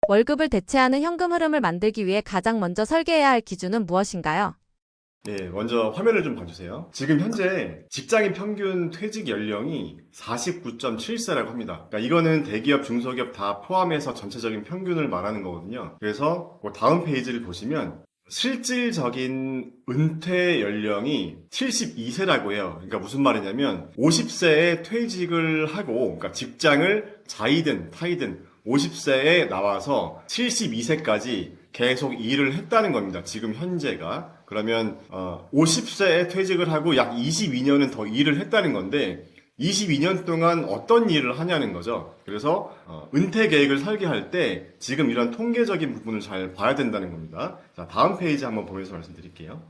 월급을 대체하는 현금 흐름을 만들기 위해 가장 먼저 설계해야 할 기준은 무엇인가요? 네, 먼저 화면을 좀 봐주세요. 지금 현재 직장인 평균 퇴직 연령이 49.7세라고 합니다. 그러니까 이거는 대기업, 중소기업 다 포함해서 전체적인 평균을 말하는 거거든요. 그래서 다음 페이지를 보시면 실질적인 은퇴 연령이 72세라고 해요. 그러니까 무슨 말이냐면 50세에 퇴직을 하고, 그러니까 직장을 자이든 타이든 50세에 나와서 72세까지 계속 일을 했다는 겁니다. 지금 현재가. 그러면 50세에 퇴직을 하고 약 22년은 더 일을 했다는 건데 22년 동안 어떤 일을 하냐는 거죠. 그래서 은퇴 계획을 설계할 때 지금 이런 통계적인 부분을 잘 봐야 된다는 겁니다. 자, 다음 페이지 한번 보면서 말씀드릴게요.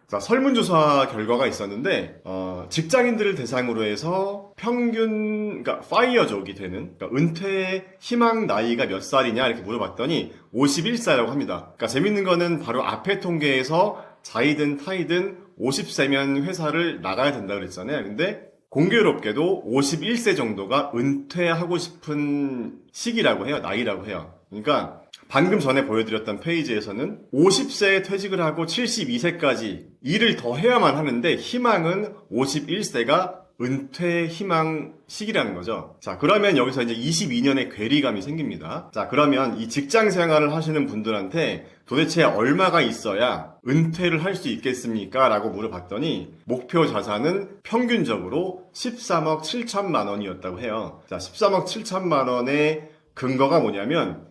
자, 설문조사 결과가 있었는데 직장인들을 대상으로 해서 평균, 그러니까 파이어족이 되는, 그러니까 은퇴 희망 나이가 몇 살이냐 이렇게 물어봤더니 51세라고 합니다. 그러니까 재밌는 거는 바로 앞에 통계에서 자이든 타이든 50세면 회사를 나가야 된다 그랬잖아요. 근데 공교롭게도 51세 정도가 은퇴하고 싶은 시기라고 해요. 나이라고 해요. 그러니까 방금 전에 보여드렸던 페이지에서는 50세에 퇴직을 하고 72세까지 일을 더 해야만 하는데 희망은 51세가 은퇴 희망 시기라는 거죠. 자, 그러면 여기서 이제 22년의 괴리감이 생깁니다. 자, 그러면 이 직장 생활을 하시는 분들한테 도대체 얼마가 있어야 은퇴를 할 수 있겠습니까? 라고 물어봤더니 목표 자산은 평균적으로 13억 7천만 원이었다고 해요. 자, 13억 7천만 원의 근거가 뭐냐면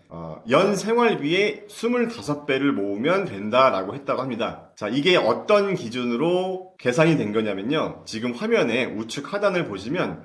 연 생활비의 25배를 모으면 된다라고 했다고 합니다. 자, 이게 어떤 기준으로 계산이 된 거냐면요. 지금 화면에 우측 하단을 보시면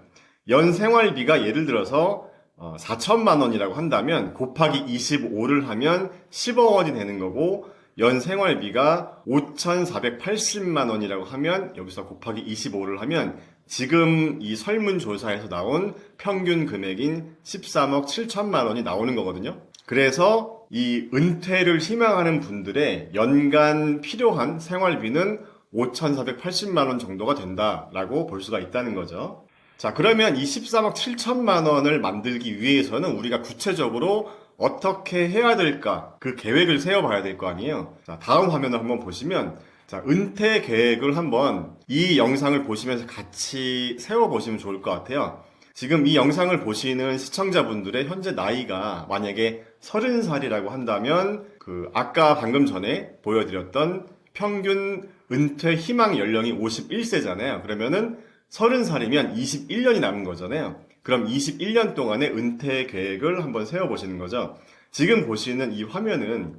연 생활비가 예를 들어서 4천만 원이라고 한다면 곱하기 25를 하면 10억 원이 되는 거고 연 생활비가 5,480만 원이라고 하면 여기서 곱하기 25를 하면 지금 이 설문조사에서 나온 평균 금액인 13억 7천만 원이 나오는 거거든요. 그래서 이 은퇴를 희망하는 분들의 연간 필요한 생활비는 5,480만 원 정도가 된다라고 볼 수가 있다는 거죠. 자, 그러면 이 13억 7천만 원을 만들기 위해서는 우리가 구체적으로 어떻게 해야 될까? 그 계획을 세워봐야 될 거 아니에요. 자, 다음 화면을 한번 보시면 자, 은퇴 계획을 한번 이 영상을 보시면서 같이 세워보시면 좋을 것 같아요. 지금 이 영상을 보시는 시청자분들의 현재 나이가 만약에 30살이라고 한다면 아까 방금 전에 보여드렸던 평균 은퇴 희망 연령이 51세잖아요. 그러면은 30살이면 21년이 남은 거잖아요. 그럼 21년 동안의 은퇴 계획을 한번 세워보시는 거죠. 지금 보시는 이 화면은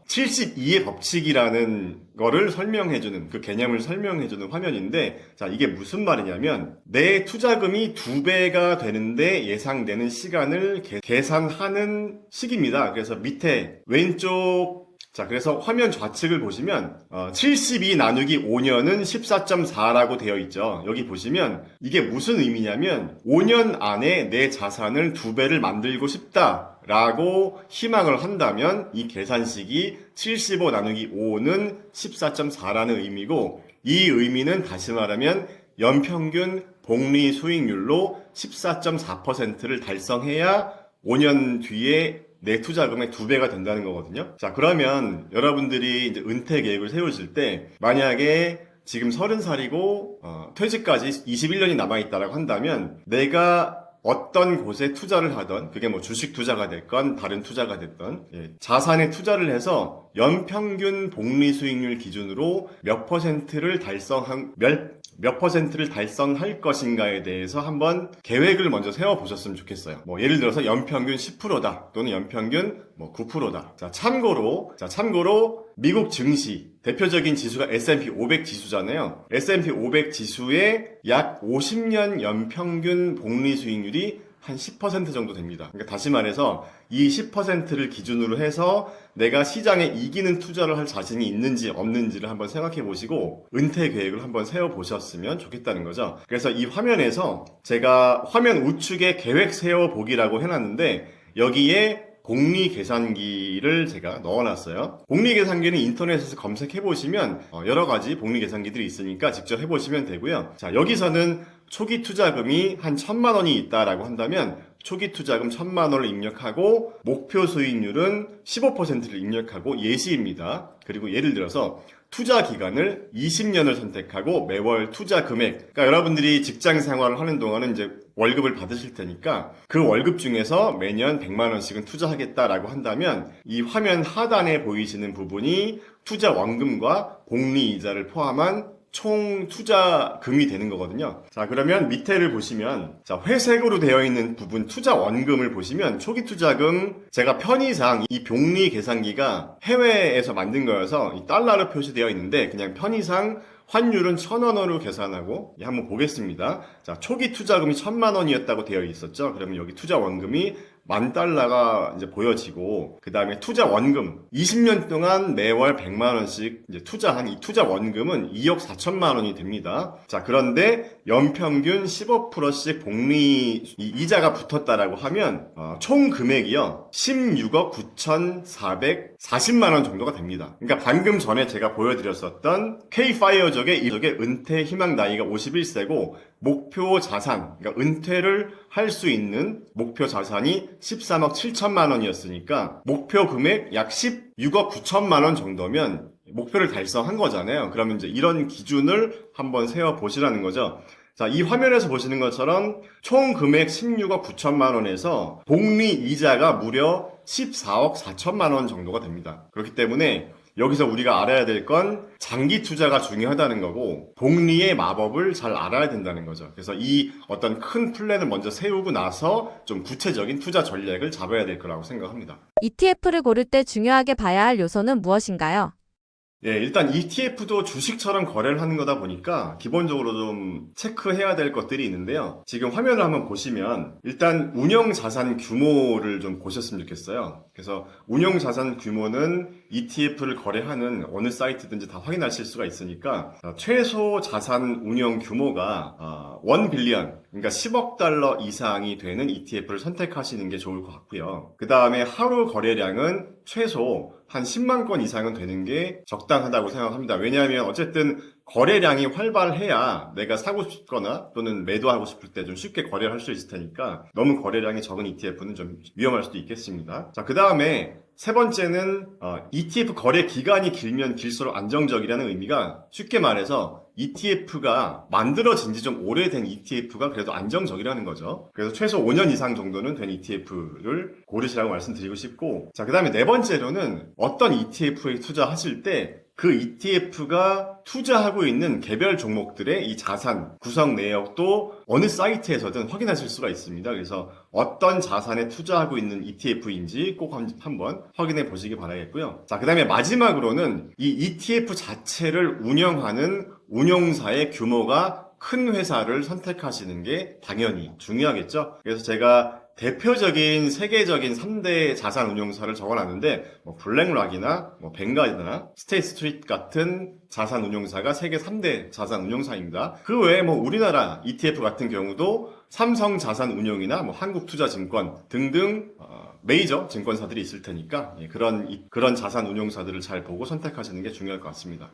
72의 법칙이라는 거를 설명해주는, 그 개념을 설명해주는 화면인데, 자, 이게 무슨 말이냐면 내 투자금이 2배가 되는데 예상되는 시간을 계산하는 식입니다. 그래서 밑에 왼쪽, 자, 그래서 화면 좌측을 보시면 72 나누기 5년은 14.4라고 되어 있죠. 여기 보시면 이게 무슨 의미냐면 5년 안에 내 자산을 2배를 만들고 싶다라고 희망을 한다면 이 계산식이 75 나누기 5는 14.4라는 의미고, 이 의미는 다시 말하면 연평균 복리 수익률로 14.4%를 달성해야 5년 뒤에 내 투자금의 2배가 된다는 거거든요. 자, 그러면 여러분들이 이제 은퇴 계획을 세우실 때 만약에 지금 30살이고 퇴직까지 21년이 남아있다라고 한다면 내가 어떤 곳에 투자를 하던, 그게 뭐 주식 투자가 됐건 다른 투자가 됐던 자산에 투자를 해서 연평균 복리 수익률 기준으로 몇 퍼센트를 달성할 것인가에 대해서 한번 계획을 먼저 세워보셨으면 좋겠어요. 뭐 예를 들어서 연평균 10%다 또는 연평균 뭐 9%다. 자, 참고로 미국 증시 대표적인 지수가 S&P 500 지수잖아요. S&P 500 지수의 약 50년 연평균 복리 수익률이 한 10% 정도 됩니다. 그러니까 다시 말해서 이 10%를 기준으로 해서 내가 시장에 이기는 투자를 할 자신이 있는지 없는지를 한번 생각해 보시고 은퇴 계획을 한번 세워 보셨으면 좋겠다는 거죠. 그래서 이 화면에서 제가 화면 우측에 계획 세워 보기라고 해놨는데 여기에 복리 계산기를 제가 넣어놨어요. 복리 계산기는 인터넷에서 검색해 보시면 여러 가지 복리 계산기들이 있으니까 직접 해보시면 되고요. 자, 여기서는 초기 투자금이 한 1,000만 원이 있다라고 한다면 초기 투자금 1,000만 원을 입력하고 목표 수익률은 15%를 입력하고 예시입니다. 그리고 예를 들어서 투자 기간을 20년을 선택하고 매월 투자 금액, 그러니까 여러분들이 직장 생활을 하는 동안은 이제 월급을 받으실 테니까 그 월급 중에서 매년 100만 원씩은 투자하겠다라고 한다면 이 화면 하단에 보이시는 부분이 투자 원금과 복리 이자를 포함한 총 투자금이 되는 거거든요. 자, 그러면 밑에를 보시면, 자, 회색으로 되어 있는 부분 투자 원금을 보시면 초기 투자금, 제가 편의상 이 복리 계산기가 해외에서 만든 거여서 이 달러로 표시되어 있는데 그냥 편의상 환율은 1,000원으로 계산하고 한번 보겠습니다. 자, 초기 투자금이 1,000만 원이었다고 되어 있었죠. 그러면 여기 투자 원금이 10,000달러가 이제 보여지고, 그 다음에 투자 원금 20년 동안 매월 100만 원씩 이제 투자한 이 투자 원금은 2억 4천만 원이 됩니다. 자, 그런데 연평균 15%씩 복리 이자가 붙었다라고 하면 총 금액이요 16억 9,440만 원 정도가 됩니다. 그러니까 방금 전에 제가 보여드렸었던 K-파이어족의 은퇴 희망 나이가 51세고 목표 자산, 그러니까 은퇴를 할 수 있는 목표 자산이 13억 7천만 원이었으니까 목표 금액 약 16억 9천만 원 정도면 목표를 달성한 거잖아요. 그러면 이제 이런 기준을 한번 세워 보시라는 거죠. 자, 이 화면에서 보시는 것처럼 총 금액 16억 9천만 원에서 복리 이자가 무려 14억 4천만 원 정도가 됩니다. 그렇기 때문에 여기서 우리가 알아야 될 건 장기 투자가 중요하다는 거고 복리의 마법을 잘 알아야 된다는 거죠. 그래서 이 어떤 큰 플랜을 먼저 세우고 나서 좀 구체적인 투자 전략을 잡아야 될 거라고 생각합니다. ETF를 고를 때 중요하게 봐야 할 요소는 무엇인가요? 예, 일단 ETF도 주식처럼 거래를 하는 거다 보니까 기본적으로 좀 체크해야 될 것들이 있는데요. 지금 화면을 한번 보시면 일단 운용 자산 규모를 좀 보셨으면 좋겠어요. 그래서 운용 자산 규모는 ETF를 거래하는 어느 사이트든지 다 확인하실 수가 있으니까 최소 자산 운용 규모가 1 빌리언, 그러니까 10억 달러 이상이 되는 ETF를 선택하시는 게 좋을 것 같고요. 그 다음에 하루 거래량은 최소 한 10만 건 이상은 되는 게 적당하다고 생각합니다. 왜냐하면 어쨌든 거래량이 활발해야 내가 사고 싶거나 또는 매도하고 싶을 때 좀 쉽게 거래를 할 수 있을 테니까 너무 거래량이 적은 ETF는 좀 위험할 수도 있겠습니다. 자, 그 다음에 세 번째는 ETF 거래 기간이 길면 길수록 안정적이라는 의미가 쉽게 말해서 ETF가 만들어진 지 좀 오래된 ETF가 그래도 안정적이라는 거죠. 그래서 최소 5년 이상 정도는 된 ETF를 고르시라고 말씀드리고 싶고, 자, 그 다음에 네 번째로는 어떤 ETF에 투자하실 때 그 ETF가 투자하고 있는 개별 종목들의 이 자산 구성 내역도 어느 사이트에서든 확인하실 수가 있습니다. 그래서 어떤 자산에 투자하고 있는 ETF인지 꼭 한번 확인해 보시기 바라겠고요. 자, 그 다음에 마지막으로는 이 ETF 자체를 운영하는 운용사의 규모가 큰 회사를 선택하시는 게 당연히 중요하겠죠. 그래서 제가 대표적인 세계적인 3대 자산 운용사를 적어놨는데 블랙락이나 벵가드나 스테이트 스트리트 같은 자산 운용사가 세계 3대 자산 운용사입니다. 그 외에 우리나라 ETF 같은 경우도 삼성 자산 운용이나 한국투자증권 등등 메이저 증권사들이 있을 테니까 그런 자산 운용사들을 잘 보고 선택하시는 게 중요할 것 같습니다.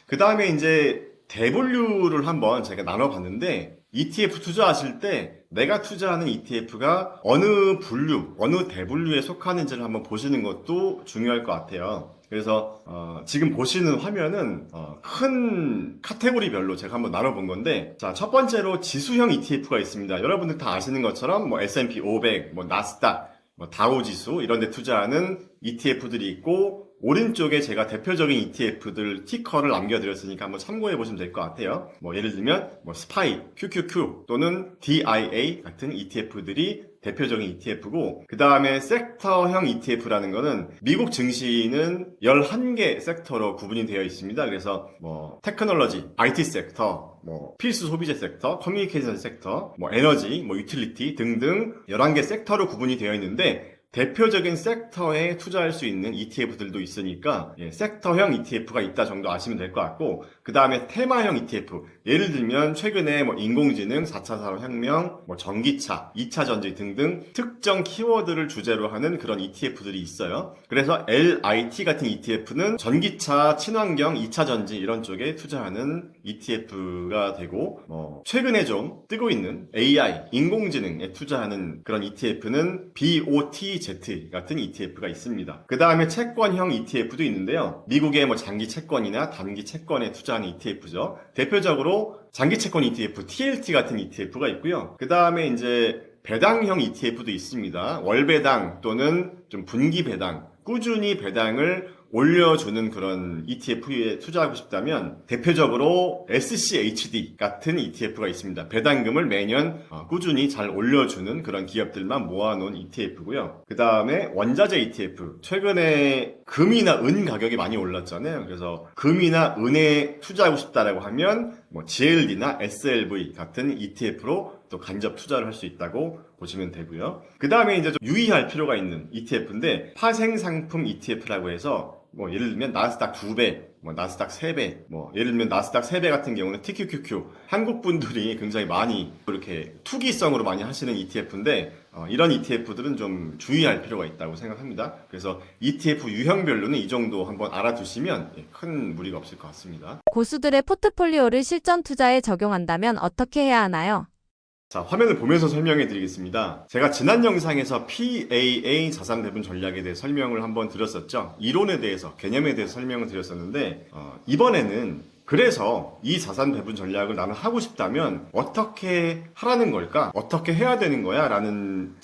그 다음에 이제 대분류를 한번 제가 나눠봤는데 ETF 투자하실 때 내가 투자하는 ETF가 어느 분류, 어느 대분류에 속하는지를 한번 보시는 것도 중요할 것 같아요. 그래서 지금 보시는 화면은 큰 카테고리별로 제가 한번 나눠본 건데, 자, 첫 번째로 지수형 ETF가 있습니다. 여러분들 다 아시는 것처럼 S&P 500, 나스닥, 다우지수 이런 데 투자하는 ETF들이 있고, 오른쪽에 제가 대표적인 ETF들 티커를 남겨드렸으니까 한번 참고해 보시면 될 것 같아요. 예를 들면 SPY, QQQ 또는 DIA 같은 ETF들이 대표적인 ETF고, 그 다음에 섹터형 ETF라는 거는 미국 증시는 11개 섹터로 구분이 되어 있습니다. 그래서 테크놀로지, IT 섹터, 필수 소비재 섹터, 커뮤니케이션 섹터, 에너지, 유틸리티 등등 11개 섹터로 구분이 되어 있는데 대표적인 섹터에 투자할 수 있는 ETF들도 있으니까 섹터형 ETF가 있다 정도 아시면 될 것 같고, 그 다음에 테마형 ETF, 예를 들면 최근에 인공지능, 4차 산업혁명, 전기차, 2차 전지 등등 특정 키워드를 주제로 하는 그런 ETF들이 있어요. 그래서 LIT 같은 ETF는 전기차, 친환경, 2차 전지 이런 쪽에 투자하는 ETF가 되고, 최근에 좀 뜨고 있는 AI, 인공지능에 투자하는 그런 ETF는 BOTZ 같은 ETF가 있습니다. 그 다음에 채권형 ETF도 있는데요. 미국의 장기 채권이나 단기 채권에 투자하는 ETF죠. 대표적으로 장기 채권 ETF, TLT 같은 ETF가 있고요. 그 다음에 이제 배당형 ETF도 있습니다. 월배당 또는 좀 분기 배당, 꾸준히 배당을 올려주는 그런 ETF에 투자하고 싶다면 대표적으로 SCHD 같은 ETF가 있습니다. 배당금을 매년 꾸준히 잘 올려주는 그런 기업들만 모아놓은 ETF고요. 그 다음에 원자재 ETF. 최근에 금이나 은 가격이 많이 올랐잖아요. 그래서 금이나 은에 투자하고 싶다라고 하면 GLD나 SLV 같은 ETF로 또 간접 투자를 할 수 있다고 보시면 되고요. 그 다음에 이제 좀 유의할 필요가 있는 ETF인데 파생상품 ETF라고 해서 예를 들면 나스닥 2배, 나스닥 3배, 예를 들면 나스닥 3배 같은 경우는 TQQQ, 한국 분들이 굉장히 많이 이렇게 투기성으로 많이 하시는 ETF인데 이런 ETF들은 좀 주의할 필요가 있다고 생각합니다. 그래서 ETF 유형별로는 이 정도 한번 알아두시면 큰 무리가 없을 것 같습니다. 고수들의 포트폴리오를 실전 투자에 적용한다면 어떻게 해야 하나요? 자, 화면을 보면서 설명해 드리겠습니다. 제가 지난 영상에서 PAA 자산 배분 전략에 대해 설명을 한번 드렸었죠. 이론에 대해서, 개념에 대해서 설명을 드렸었는데 이번에는 그래서 이 자산 배분 전략을 나는 하고 싶다면 어떻게 하라는 걸까? 어떻게 해야 되는 거야? 라는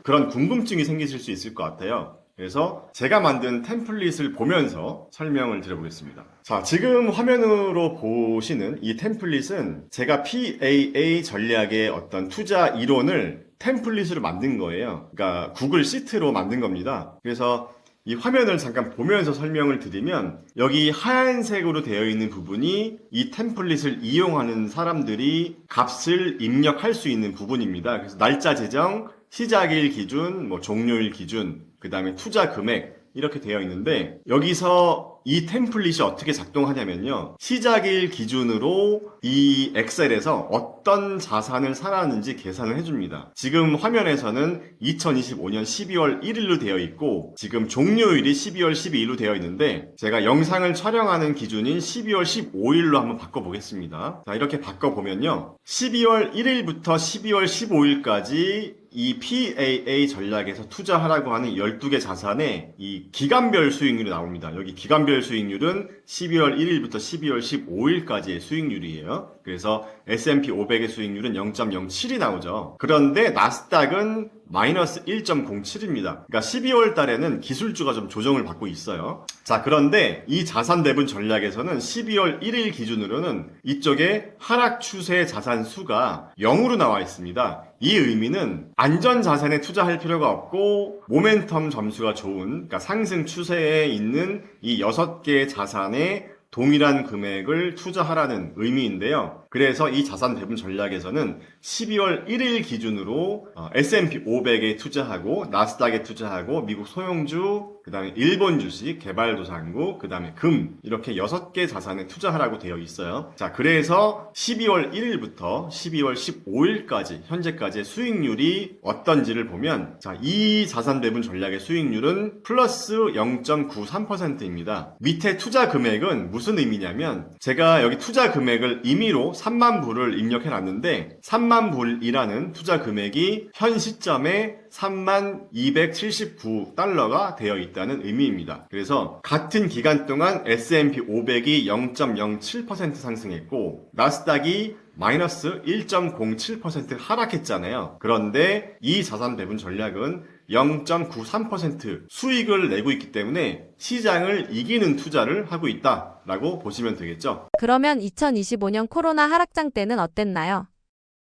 그런 궁금증이 생기실 수 있을 것 같아요. 그래서 제가 만든 템플릿을 보면서 설명을 드려보겠습니다. 자, 지금 화면으로 보시는 이 템플릿은 제가 PAA 전략의 어떤 투자 이론을 템플릿으로 만든 거예요. 그러니까 구글 시트로 만든 겁니다. 그래서 이 화면을 잠깐 보면서 설명을 드리면 여기 하얀색으로 되어 있는 부분이 이 템플릿을 이용하는 사람들이 값을 입력할 수 있는 부분입니다. 그래서 날짜 제정, 시작일 기준, 종료일 기준, 그 다음에 투자 금액 이렇게 되어 있는데 여기서 이 템플릿이 어떻게 작동하냐면요. 시작일 기준으로 이 엑셀에서 어떤 자산을 사놨는지 계산을 해줍니다. 지금 화면에서는 2025년 12월 1일로 되어 있고 지금 종료일이 12월 12일로 되어 있는데 제가 영상을 촬영하는 기준인 12월 15일로 한번 바꿔보겠습니다. 자, 이렇게 바꿔보면요. 12월 1일부터 12월 15일까지 이 PAA 전략에서 투자하라고 하는 12개 자산의 이 기간별 수익률이 나옵니다. 여기 기간별 수익률은 12월 1일부터 12월 15일까지의 수익률이에요. 그래서 S&P 500의 수익률은 0.07이 나오죠. 그런데 나스닥은 마이너스 1.07입니다. 그러니까 12월 달에는 기술주가 좀 조정을 받고 있어요. 자, 그런데 이 자산 배분 전략에서는 12월 1일 기준으로는 이쪽에 하락 추세 자산 수가 0으로 나와 있습니다. 이 의미는 안전 자산에 투자할 필요가 없고 모멘텀 점수가 좋은, 그러니까 상승 추세에 있는 이 6개의 자산에 동일한 금액을 투자하라는 의미인데요. 그래서 이 자산 배분 전략에서는 12월 1일 기준으로 S&P 500에 투자하고 나스닥에 투자하고 미국 소형주, 그 다음에 일본 주식, 개발도상국, 그 다음에 금 이렇게 6개 자산에 투자하라고 되어 있어요. 자, 그래서 12월 1일부터 12월 15일까지 현재까지의 수익률이 어떤지를 보면 자, 이 자산 배분 전략의 수익률은 플러스 0.93%입니다. 밑에 투자 금액은 무슨 의미냐면 제가 여기 투자 금액을 임의로 3만 불을 입력해 놨는데 3만 불이라는 투자 금액이 현 시점에 3만 279달러가 되어 있다는 의미입니다. 그래서 같은 기간 동안 S&P 500이 0.07% 상승했고 나스닥이 마이너스 1.07% 하락했잖아요. 그런데 이 자산 배분 전략은 0.93% 수익을 내고 있기 때문에 시장을 이기는 투자를 하고 있다라고 보시면 되겠죠. 그러면 2025년 코로나 하락장 때는 어땠나요?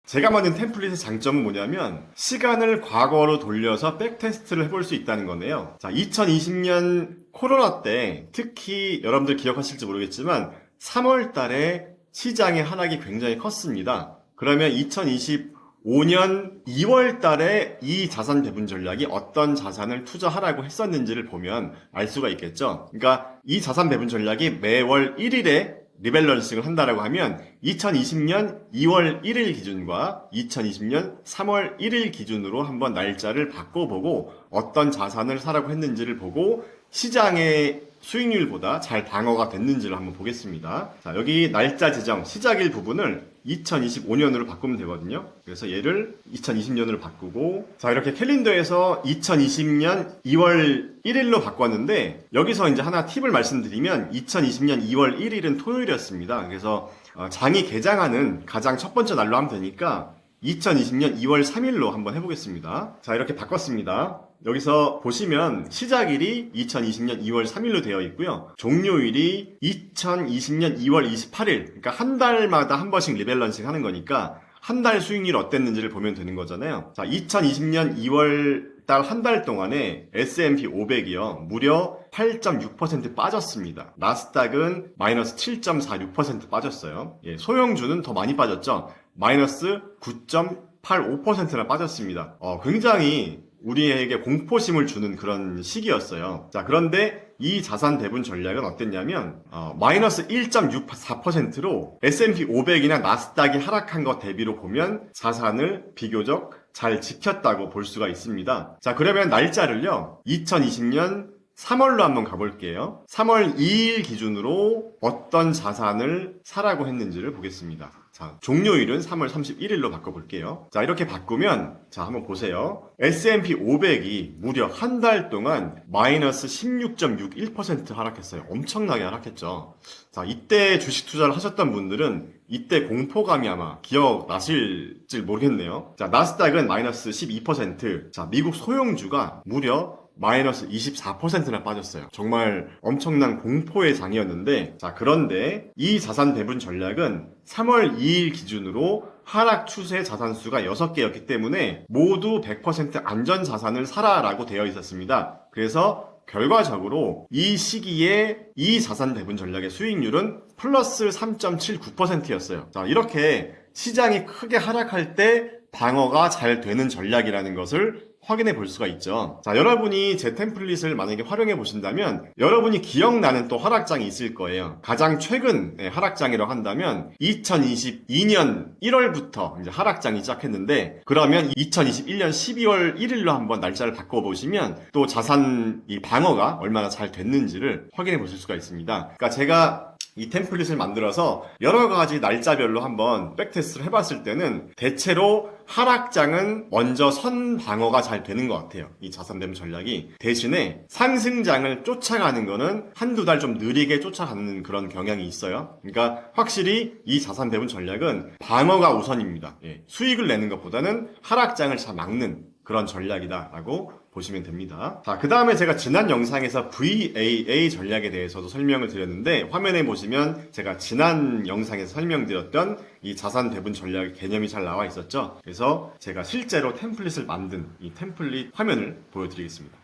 제가 만든 템플릿의 장점은 뭐냐면 시간을 과거로 돌려서 백테스트를 해볼 수 있다는 거네요. 자, 2020년 코로나 때 특히 여러분들 기억하실지 모르겠지만 3월 달에 시장의 하락이 굉장히 컸습니다. 그러면 2025 2005년 2월 달에 이 자산 배분 전략이 어떤 자산을 투자하라고 했었는지를 보면 알 수가 있겠죠. 그러니까 이 자산 배분 전략이 매월 1일에 리밸런싱을 한다라고 하면 2020년 2월 1일 기준과 2020년 3월 1일 기준으로 한번 날짜를 바꿔보고 어떤 자산을 사라고 했는지를 보고 시장의 수익률보다 잘 방어가 됐는지를 한번 보겠습니다. 자, 여기 날짜 지정 시작일 부분을 2025년으로 바꾸면 되거든요. 그래서 얘를 2020년으로 바꾸고, 자, 이렇게 캘린더에서 2020년 2월 1일로 바꿨는데, 여기서 이제 하나 팁을 말씀드리면, 2020년 2월 1일은 토요일이었습니다. 그래서 장이 개장하는 가장 첫 번째 날로 하면 되니까, 2020년 2월 3일로 한번 해보겠습니다. 자, 이렇게 바꿨습니다. 여기서 보시면 시작일이 2020년 2월 3일로 되어 있고요. 종료일이 2020년 2월 28일. 그러니까 한 달마다 한 번씩 리밸런싱 하는 거니까 한 달 수익률 어땠는지를 보면 되는 거잖아요. 자, 2020년 2월 달 한 달 동안에 S&P 500이요. 무려 8.6% 빠졌습니다. 나스닥은 마이너스 7.46% 빠졌어요. 예, 소형주는 더 많이 빠졌죠. 마이너스 9.85%나 빠졌습니다. 굉장히 우리에게 공포심을 주는 그런 시기였어요. 자, 그런데 이 자산 배분 전략은 어땠냐면 마이너스 1.64%로 S&P 500이나 나스닥이 하락한 것 대비로 보면 자산을 비교적 잘 지켰다고 볼 수가 있습니다. 자, 그러면 날짜를요 2020년 3월로 한번 가볼게요. 3월 2일 기준으로 어떤 자산을 사라고 했는지를 보겠습니다. 자, 종료일은 3월 31일로 바꿔볼게요. 자, 이렇게 바꾸면, 자, 한번 보세요. S&P 500이 무려 한 달 동안 마이너스 16.61% 하락했어요. 엄청나게 하락했죠. 자, 이때 주식 투자를 하셨던 분들은 이때 공포감이 아마 기억나실지 모르겠네요. 자, 나스닥은 마이너스 12%. 자, 미국 소형주가 무려 마이너스 24%나 빠졌어요. 정말 엄청난 공포의 장이었는데, 자, 그런데 이 자산 배분 전략은 3월 2일 기준으로 하락 추세 자산수가 6개였기 때문에 모두 100% 안전 자산을 사라라고 되어 있었습니다. 그래서 결과적으로 이 시기에 이 자산 배분 전략의 수익률은 플러스 3.79%였어요. 자, 이렇게 시장이 크게 하락할 때 방어가 잘 되는 전략이라는 것을 확인해 볼 수가 있죠. 자, 여러분이 제 템플릿을 만약에 활용해 보신다면 여러분이 기억나는 또 하락장이 있을 거예요. 가장 최근 하락장이라고 한다면 2022년 1월부터 이제 하락장이 시작했는데, 그러면 2021년 12월 1일로 한번 날짜를 바꿔보시면 또 자산 이 방어가 얼마나 잘 됐는지를 확인해 보실 수가 있습니다. 그러니까 제가 이 템플릿을 만들어서 여러 가지 날짜별로 한번 백테스트를 해봤을 때는 대체로 하락장은 먼저 선 방어가 잘 되는 것 같아요. 이 자산 배분 전략이. 대신에 상승장을 쫓아가는 거는 한두 달 좀 느리게 쫓아가는 그런 경향이 있어요. 그러니까 확실히 이 자산 배분 전략은 방어가 우선입니다. 예, 수익을 내는 것보다는 하락장을 잘 막는 그런 전략이다라고 보시면 됩니다. 자, 그 다음에 제가 지난 영상에서 VAA 전략에 대해서도 설명을 드렸는데, 화면에 보시면 제가 지난 영상에서 설명드렸던 이 자산 배분 전략의 개념이 잘 나와 있었죠. 그래서 제가 실제로 템플릿을 만든 이 템플릿 화면을 보여드리겠습니다.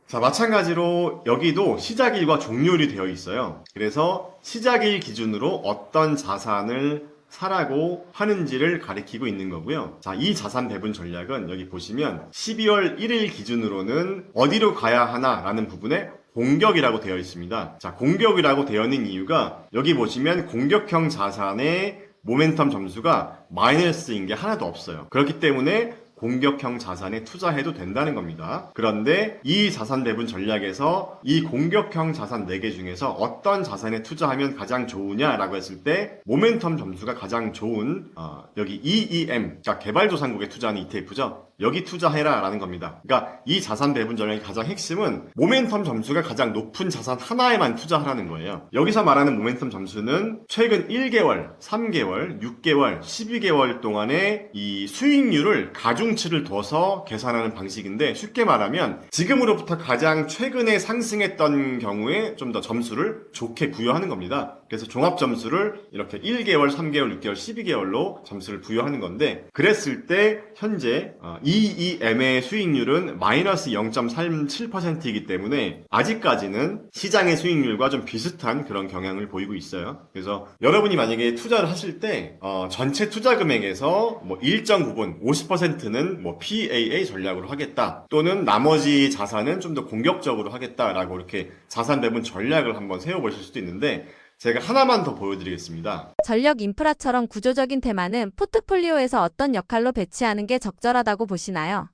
자, 마찬가지로 여기도 시작일과 종료일이 되어 있어요. 그래서 시작일 기준으로 어떤 자산을 사라고 하는지를 가리키고 있는 거고요. 자, 이 자산 배분 전략은 여기 보시면 12월 1일 기준으로는 어디로 가야 하나라는 부분에 공격이라고 되어 있습니다. 자, 공격이라고 되어 있는 이유가 여기 보시면 공격형 자산의 모멘텀 점수가 마이너스인 게 하나도 없어요. 그렇기 때문에 공격형 자산에 투자해도 된다는 겁니다. 그런데 이 자산 배분 전략에서 이 공격형 자산 4개 중에서 어떤 자산에 투자하면 가장 좋으냐라고 했을 때 모멘텀 점수가 가장 좋은 여기 EEM, 자, 개발도상국에 투자하는 ETF죠. 여기 투자해라 라는 겁니다. 그러니까 이 자산 배분 전략의 가장 핵심은 모멘텀 점수가 가장 높은 자산 하나에만 투자하라는 거예요. 여기서 말하는 모멘텀 점수는 최근 1개월, 3개월, 6개월, 12개월 동안의 이 수익률을 가중치를 둬서 계산하는 방식인데, 쉽게 말하면 지금으로부터 가장 최근에 상승했던 경우에 좀 더 점수를 좋게 부여하는 겁니다. 그래서 종합 점수를 이렇게 1개월, 3개월, 6개월, 12개월로 점수를 부여하는 건데, 그랬을 때 현재 EEM의 수익률은 마이너스 0.37%이기 때문에 아직까지는 시장의 수익률과 좀 비슷한 그런 경향을 보이고 있어요. 그래서 여러분이 만약에 투자를 하실 때 전체 투자 금액에서 뭐 일정 부분 50%는 뭐 PAA 전략으로 하겠다, 또는 나머지 자산은 좀 더 공격적으로 하겠다라고 이렇게 자산 배분 전략을 한번 세워보실 수도 있는데, 제가 하나만 더 보여드리겠습니다. 전력 인프라처럼 구조적인 테마는 포트폴리오에서 어떤 역할로 배치하는 게 적절하다고 보시나요?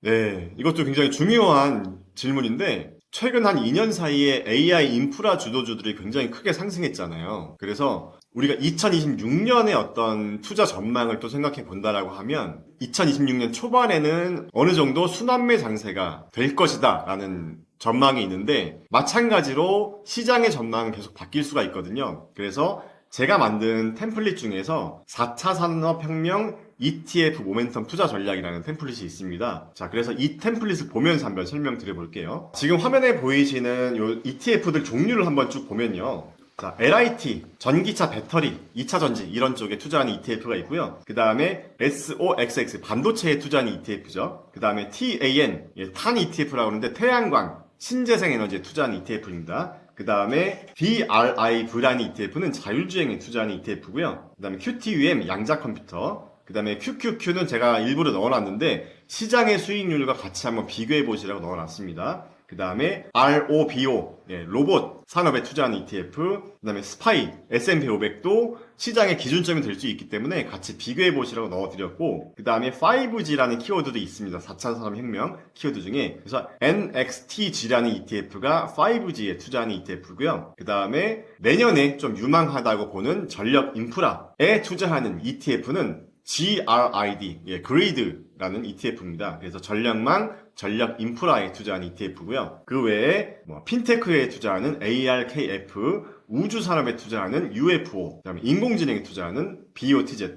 네, 이것도 굉장히 중요한 질문인데, 최근 한 2년 사이에 AI 인프라 주도주들이 굉장히 크게 상승했잖아요. 그래서 우리가 2026년의 어떤 투자 전망을 또 생각해 본다라고 하면 2026년 초반에는 어느 정도 순환매 장세가 될 것이다 라는 전망이 있는데, 마찬가지로 시장의 전망은 계속 바뀔 수가 있거든요. 그래서 제가 만든 템플릿 중에서 4차 산업혁명 ETF 모멘텀 투자 전략이라는 템플릿이 있습니다. 자, 그래서 이 템플릿을 보면서 한번 설명드려 볼게요. 지금 화면에 보이시는 요 ETF들 종류를 한번 쭉 보면요. 자, LIT, 전기차 배터리, 2차 전지 이런 쪽에 투자하는 ETF가 있고요. 그 다음에 SOXX, 반도체에 투자하는 ETF죠. 그 다음에 TAN, 탄 ETF라고 하는데 태양광, 신재생 에너지에 투자하는 ETF입니다. 그 다음에 DRI 브라니 ETF는 자율주행에 투자하는 ETF고요. 그 다음에 QTUM 양자 컴퓨터, 그 다음에 QQQ는 제가 일부러 넣어놨는데 시장의 수익률과 같이 한번 비교해 보시라고 넣어놨습니다. 그 다음에 ROBO, 로봇 산업에 투자하는 ETF, 그 다음에 스파이, S&P 500도 시장의 기준점이 될 수 있기 때문에 같이 비교해 보시라고 넣어드렸고, 그 다음에 5G라는 키워드도 있습니다. 4차 산업혁명 키워드 중에. 그래서 NXTG라는 ETF가 5G에 투자하는 ETF고요. 그 다음에 내년에 좀 유망하다고 보는 전력 인프라에 투자하는 ETF는 GRID, 그리드라는 ETF입니다. 그래서 전력망, 전력 인프라에 투자하는 ETF고요. 그 외에 핀테크에 투자하는 ARKF, 우주 산업에 투자하는 UFO, 그다음에 인공지능에 투자하는 BOTZ,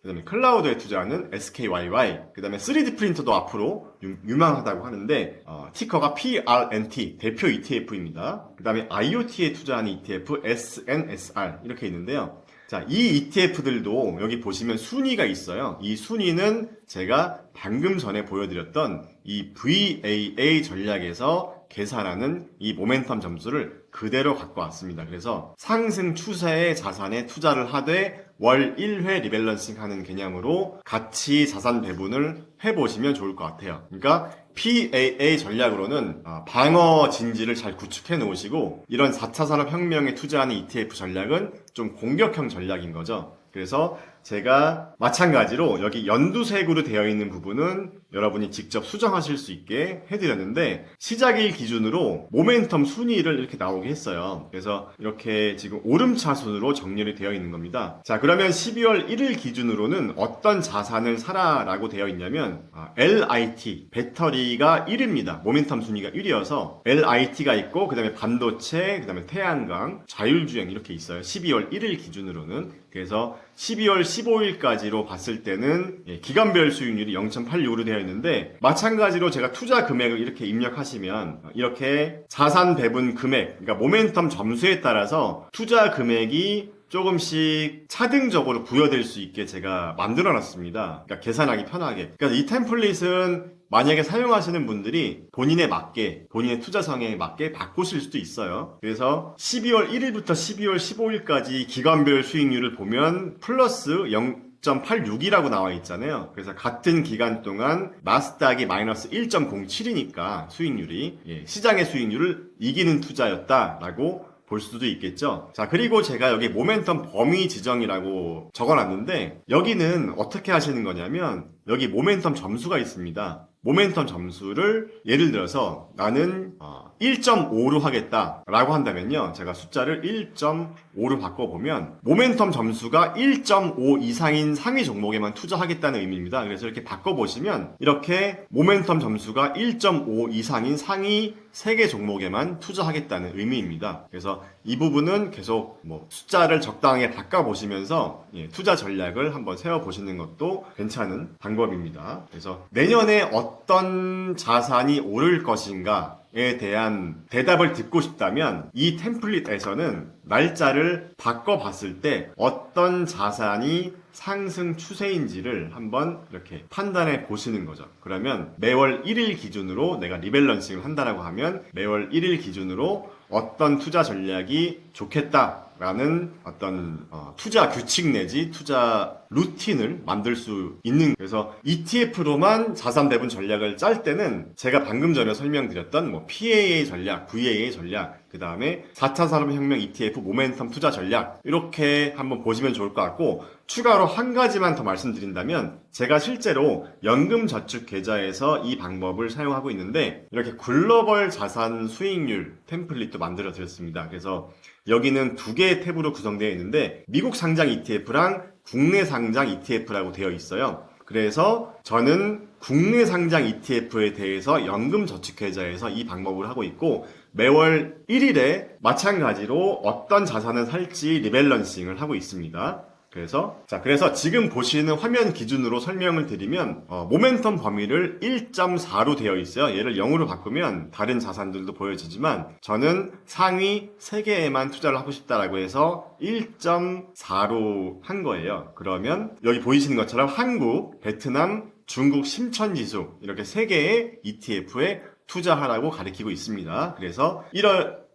그다음에 클라우드에 투자하는 SKYY, 그다음에 3D 프린터도 앞으로 유망하다고 하는데 티커가 PRNT 대표 ETF입니다. 그다음에 IoT에 투자하는 ETF SNSR 이렇게 있는데요. 자, 이 ETF들도 여기 보시면 순위가 있어요. 이 순위는 제가 방금 전에 보여드렸던 이 VAA 전략에서 계산하는 이 모멘텀 점수를 그대로 갖고 왔습니다. 그래서 상승 추세의 자산에 투자를 하되 월 1회 리밸런싱 하는 개념으로 같이 자산 배분을 해보시면 좋을 것 같아요. 그러니까 PAA 전략으로는 방어 진지를 잘 구축해 놓으시고, 이런 4차 산업혁명에 투자하는 ETF 전략은 좀 공격형 전략인 거죠. 그래서 제가 마찬가지로 여기 연두색으로 되어 있는 부분은 여러분이 직접 수정하실 수 있게 해드렸는데, 시작일 기준으로 모멘텀 순위를 이렇게 나오게 했어요. 그래서 이렇게 지금 오름차순으로 정렬이 되어 있는 겁니다. 자, 그러면 12월 1일 기준으로는 어떤 자산을 사라라고 되어 있냐면 LIT, 배터리가 1입니다. 모멘텀 순위가 1이어서 LIT가 있고, 그 다음에 반도체, 그 다음에 태양광, 자율주행 이렇게 있어요. 12월 1일 기준으로는. 그래서 12월 15일까지로 봤을 때는 기간별 수익률이 0.86으로 되어 있는데, 마찬가지로 제가 투자 금액을 이렇게 입력하시면 이렇게 자산 배분 금액, 그러니까 모멘텀 점수에 따라서 투자 금액이 조금씩 차등적으로 부여될 수 있게 제가 만들어 놨습니다. 그러니까 계산하기 편하게. 그러니까 이 템플릿은 만약에 사용하시는 분들이 본인에 맞게, 본인의 투자 성향에 맞게 바꾸실 수도 있어요. 그래서 12월 1일부터 12월 15일까지 기간별 수익률을 보면 플러스 0.86이라고 나와 있잖아요. 그래서 같은 기간 동안 나스닥이 마이너스 1.07이니까 수익률이 시장의 수익률을 이기는 투자였다라고 볼 수도 있겠죠. 자, 그리고 제가 여기 모멘텀 범위 지정이라고 적어놨는데, 여기는 어떻게 하시는 거냐면 여기 모멘텀 점수가 있습니다. 모멘텀 점수를 예를 들어서 나는 1.5로 하겠다라고 한다면요, 제가 숫자를 1.5로 바꿔보면 모멘텀 점수가 1.5 이상인 상위 종목에만 투자하겠다는 의미입니다. 그래서 이렇게 바꿔보시면 이렇게 모멘텀 점수가 1.5 이상인 상위 3개 종목에만 투자하겠다는 의미입니다. 그래서 이 부분은 계속 숫자를 적당하게 바꿔보시면서 투자 전략을 한번 세워보시는 것도 괜찮은 방법입니다. 그래서 내년에 어떤 자산이 오를 것인가 에 대한 대답을 듣고 싶다면 이 템플릿에서는 날짜를 바꿔봤을 때 어떤 자산이 상승 추세인지를 한번 이렇게 판단해 보시는 거죠. 그러면 매월 1일 기준으로 내가 리밸런싱을 한다라고 하면 매월 1일 기준으로 어떤 투자 전략이 좋겠다라는 어떤 투자 규칙 내지 투자 루틴을 만들 수 있는. 그래서 ETF로만 자산 배분 전략을 짤 때는 제가 방금 전에 설명드렸던 뭐 PAA 전략, VAA 전략, 그 다음에 4차 산업혁명 ETF 모멘텀 투자 전략 이렇게 한번 보시면 좋을 것 같고, 추가로 한 가지만 더 말씀드린다면 제가 실제로 연금저축계좌에서 이 방법을 사용하고 있는데 이렇게 글로벌 자산 수익률 템플릿도 만들어 드렸습니다. 그래서 여기는 두 개의 탭으로 구성되어 있는데 미국 상장 ETF랑 국내 상장 ETF라고 되어 있어요. 그래서 저는 국내 상장 ETF에 대해서 연금저축계좌에서 이 방법을 하고 있고, 매월 1일에 마찬가지로 어떤 자산을 살지 리밸런싱을 하고 있습니다. 그래서 지금 보시는 화면 기준으로 설명을 드리면 모멘텀 범위를 1.4로 되어 있어요. 얘를 0으로 바꾸면 다른 자산들도 보여지지만 저는 상위 3개에만 투자를 하고 싶다라고 해서 1.4로 한 거예요. 그러면 여기 보이시는 것처럼 한국, 베트남, 중국 심천지수 이렇게 3개의 ETF에 투자하라고 가리키고 있습니다. 그래서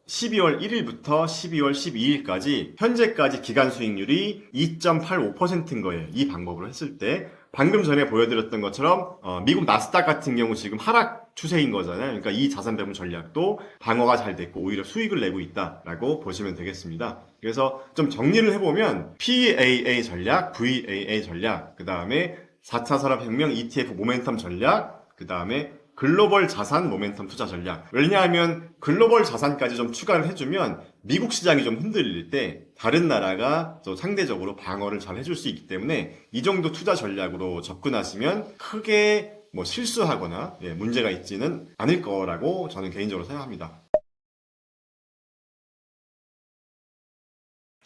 12월 1일부터 12월 12일까지 현재까지 기간 수익률이 2.85%인 거예요. 이 방법으로 했을 때 방금 전에 보여드렸던 것처럼 미국 나스닥 같은 경우 지금 하락 추세인 거잖아요. 그러니까 이 자산 배분 전략도 방어가 잘 됐고 오히려 수익을 내고 있다라고 보시면 되겠습니다. 그래서 좀 정리를 해보면 PAA 전략, VAA 전략, 그 다음에 4차 산업혁명 ETF 모멘텀 전략, 그 다음에 글로벌 자산 모멘텀 투자 전략. 왜냐하면 글로벌 자산까지 좀 추가를 해주면 미국 시장이 좀 흔들릴 때 다른 나라가 또 상대적으로 방어를 잘 해줄 수 있기 때문에 이 정도 투자 전략으로 접근하시면 크게 뭐 실수하거나 문제가 있지는 않을 거라고 저는 개인적으로 생각합니다.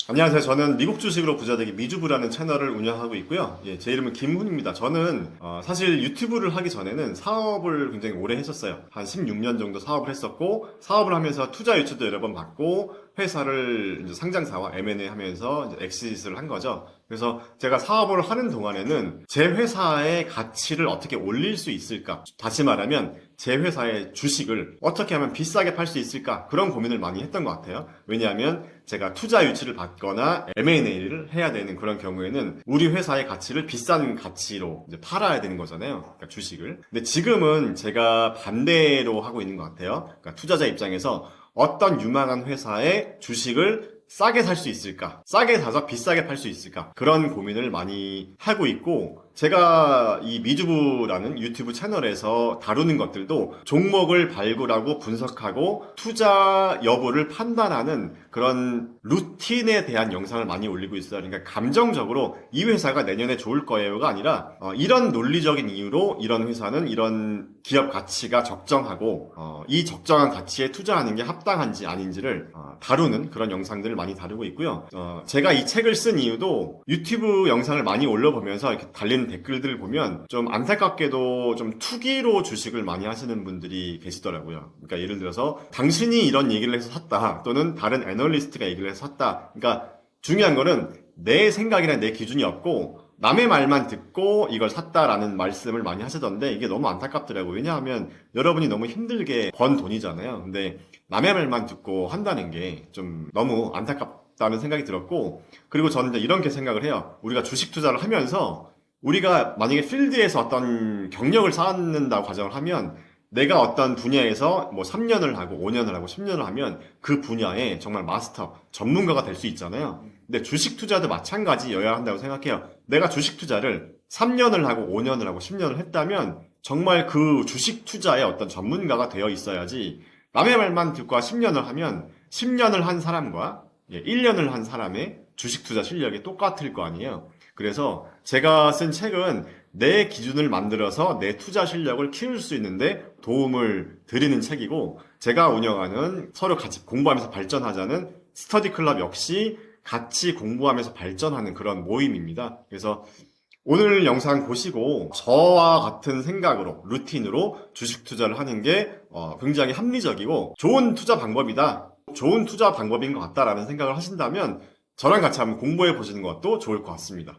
안녕하세요. 저는 미국 주식으로 부자되기 미주부라는 채널을 운영하고 있고요. 제 이름은 김훈입니다. 저는 사실 유튜브를 하기 전에는 사업을 굉장히 오래 했었어요. 한 16년 정도 사업을 했었고, 사업을 하면서 투자 유치도 여러 번 받고, 회사를 이제 상장사와 M&A 하면서 이제 엑시트를 한 거죠. 그래서 제가 사업을 하는 동안에는 제 회사의 가치를 어떻게 올릴 수 있을까? 다시 말하면 제 회사의 주식을 어떻게 하면 비싸게 팔 수 있을까? 그런 고민을 많이 했던 것 같아요. 왜냐하면 제가 투자 유치를 받거나 M&A를 해야 되는 그런 경우에는 우리 회사의 가치를 비싼 가치로 이제 팔아야 되는 거잖아요. 그러니까 주식을. 근데 지금은 제가 반대로 하고 있는 것 같아요. 그러니까 투자자 입장에서 어떤 유망한 회사의 주식을 싸게 살 수 있을까? 싸게 사서 비싸게 팔 수 있을까? 그런 고민을 많이 하고 있고, 제가 이 미주부라는 유튜브 채널에서 다루는 것들도 종목을 발굴하고 분석하고 투자 여부를 판단하는 그런 루틴에 대한 영상을 많이 올리고 있어요. 그러니까 감정적으로 이 회사가 내년에 좋을 거예요가 아니라 이런 논리적인 이유로 이런 회사는 이런 기업 가치가 적정하고 이 적정한 가치에 투자하는 게 합당한지 아닌지를 다루는 그런 영상들을 많이 다루고 있고요. 제가 이 책을 쓴 이유도 유튜브 영상을 많이 올려보면서 이렇게 달리는 댓글들을 보면 좀 안타깝게도 좀 투기로 주식을 많이 하시는 분들이 계시더라고요. 그러니까 예를 들어서 당신이 이런 얘기를 해서 샀다, 또는 다른 애널리스트가 얘기를 해서 샀다. 그러니까 중요한 거는 내 생각이나 내 기준이 없고 남의 말만 듣고 이걸 샀다라는 말씀을 많이 하시던데 이게 너무 안타깝더라고요. 왜냐하면 여러분이 너무 힘들게 번 돈이잖아요. 근데 남의 말만 듣고 한다는 게 좀 너무 안타깝다는 생각이 들었고, 그리고 저는 이제 이렇게 생각을 해요. 우리가 주식 투자를 하면서 우리가 만약에 필드에서 어떤 경력을 쌓는다고 가정을 하면 내가 어떤 분야에서 뭐 3년을 하고 5년을 하고 10년을 하면 그 분야에 정말 마스터, 전문가가 될 수 있잖아요. 근데 주식 투자도 마찬가지여야 한다고 생각해요. 내가 주식 투자를 3년을 하고 5년을 하고 10년을 했다면 정말 그 주식 투자의 어떤 전문가가 되어 있어야지, 남의 말만 듣고 10년을 하면 10년을 한 사람과 1년을 한 사람의 주식 투자 실력이 똑같을 거 아니에요. 그래서 제가 쓴 책은 내 기준을 만들어서 내 투자 실력을 키울 수 있는데 도움을 드리는 책이고, 제가 운영하는 서로 같이 공부하면서 발전하자는 스터디 클럽 역시 같이 공부하면서 발전하는 그런 모임입니다. 그래서 오늘 영상 보시고 저와 같은 생각으로 루틴으로 주식 투자를 하는 게 굉장히 합리적이고 좋은 투자 방법이다. 좋은 투자 방법인 것 같다라는 생각을 하신다면 저랑 같이 한번 공부해 보시는 것도 좋을 것 같습니다.